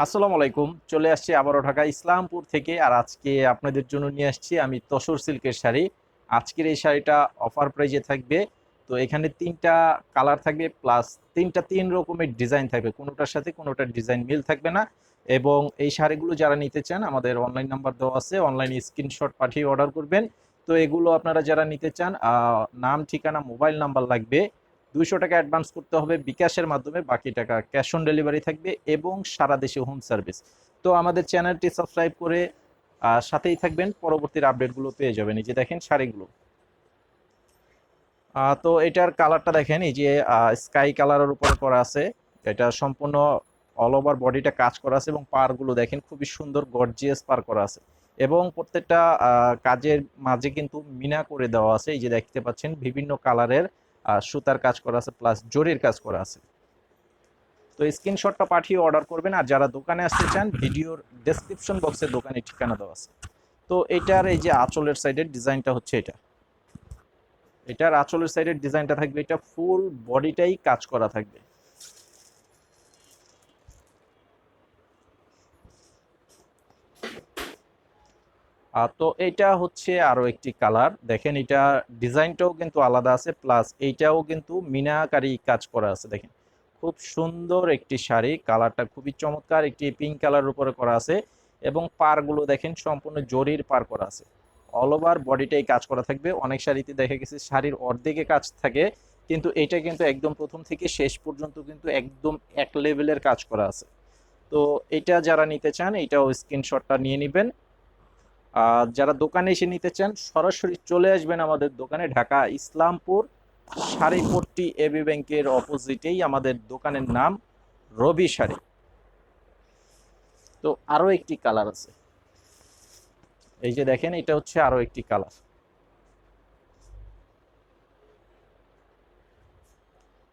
আসসালামু আলাইকুম। চলে আসছি আবারও ঢাকা ইসলামপুর থেকে। আর আজকে আপনাদের জন্য নিয়ে আসছি আমি তসর সিল্কের শাড়ি। আজকের এই শাড়িটা অফার প্রাইজে থাকবে। তো এখানে ৩টা কালার থাকবে প্লাস ৩ রকমের ডিজাইন থাকবে। কোনোটার সাথে কোনোটার ডিজাইন মিল থাকবে না। এবং এই শাড়িগুলো যারা নিতে চান আমাদের অনলাইন নাম্বার দেওয়া আছে। অনলাইনে স্ক্রিনশট পাঠিয়ে অর্ডার করবেন। তো এগুলো আপনারা যারা নিতে চান নাম, ঠিকানা, মোবাইল নাম্বার লাগবে। 200 টাকা অ্যাডভান্স করতে হবে বিকাশের মাধ্যমে, বাকি টাকা ক্যাশ অন ডেলিভারি থাকবে এবং সারা দেশে হোম সার্ভিস। তো আমাদের চ্যানেলটি সাবস্ক্রাইব করে সাথেই থাকবেন, পরবর্তীর আপডেটগুলো পেয়ে যাবেন। এই যে দেখেন শাড়িগুলো। তো এটার কালারটা দেখেন, এই যে স্কাই কালারের উপরে করা আছে। এটা সম্পূর্ণ অল ওভার বডিটা কাজ করা আছে এবং পারগুলো দেখেন খুবই সুন্দর গর্জিয়াস পার করা আছে। এবং প্রত্যেকটা কাজের মাঝে কিন্তু মিনা করে দেওয়া আছে। এই যে দেখতে পাচ্ছেন বিভিন্ন কালারের সুতার কাজ করা আছে প্লাস জরির কাজ করা আছে। তো স্ক্রিনশটটা পাঠিয়ে অর্ডার করবেন। আর যারা দোকানে আসতে চান ভিডিওর ডেসক্রিপশন বক্সে দোকানের ঠিকানা দেওয়া আছে। তো এটার এই যে আঁচলের সাইডের ডিজাইনটা হচ্ছে এটা। এটার আঁচলের সাইডের ডিজাইনটা থাকবে, এটা ফুল বডিটাই কাজ করা থাকবে। তো এটা হচ্ছে আরো একটি কালার, দেখেন এটা ডিজাইনটাও কিন্তু আলাদা আছে প্লাস এইটাও কিন্তু মিনাকারি কাজ করা আছে। দেখেন খুব সুন্দর একটি শাড়ি, কালারটা খুবই চমৎকার, একটি পিঙ্ক কালার উপরে করা আছে। এবং পারগুলো দেখেন সম্পূর্ণ জরির পার করা আছে। অল ওভার বডিটাই কাজ করা থাকবে। অনেক শাড়িতে দেখা গেছে শাড়ির অর্ধেকে কাজ থাকে, কিন্তু এটা কিন্তু একদম প্রথম থেকে শেষ পর্যন্ত কিন্তু একদম এক লেভেলের কাজ করা আছে। তো এটা যারা নিতে চান এটাও স্ক্রিনশটটা নিয়ে নেবেন। যারা দোকানে এসে নিতে চান সরাসরি চলে আসবেন আমাদের দোকানে, ঢাকা ইসলামপুর শাড়িপট্টি এবি ব্যাংকের অপোজিটেই আমাদের দোকানের নাম, রবি শাড়ি। তো আরো একটি কালার আছে, এই যে দেখেন এটা হচ্ছে আরো একটি কালার।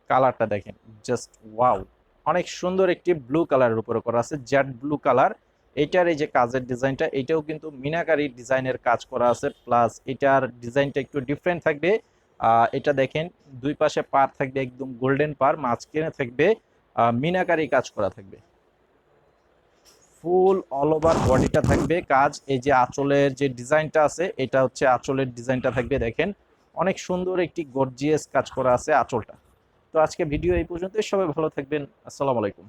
কালারটা দেখেন জাস্ট ওয়াও, অনেক সুন্দর একটি ব্লু কালারের উপরে করা আছে, জেড ব্লু কালার। এটার এই যে কাজের ডিজাইনটা, এটাও কিন্তু মিনাকারি ডিজাইনের কাজ করা আছে প্লাস এটার ডিজাইনটা একটু ডিফারেন্ট থাকবে। এটা দেখেন দুই পাশে পার থাকবে একদম গোল্ডেন পার, মাঝখানে থাকবে মিনাকারি কাজ করা থাকবে। ফুল অল ওভার বডিটা থাকবে কাজ। এই যে আঁচলের যে ডিজাইনটা আছে এটা হচ্ছে আঁচলের ডিজাইনটা থাকবে, দেখেন অনেক সুন্দর একটি গর্জিয়াস কাজ করা আছে আঁচলটা। তো আজকে ভিডিও এই পর্যন্ত, সবাই ভালো থাকবেন। আসসালামু আলাইকুম।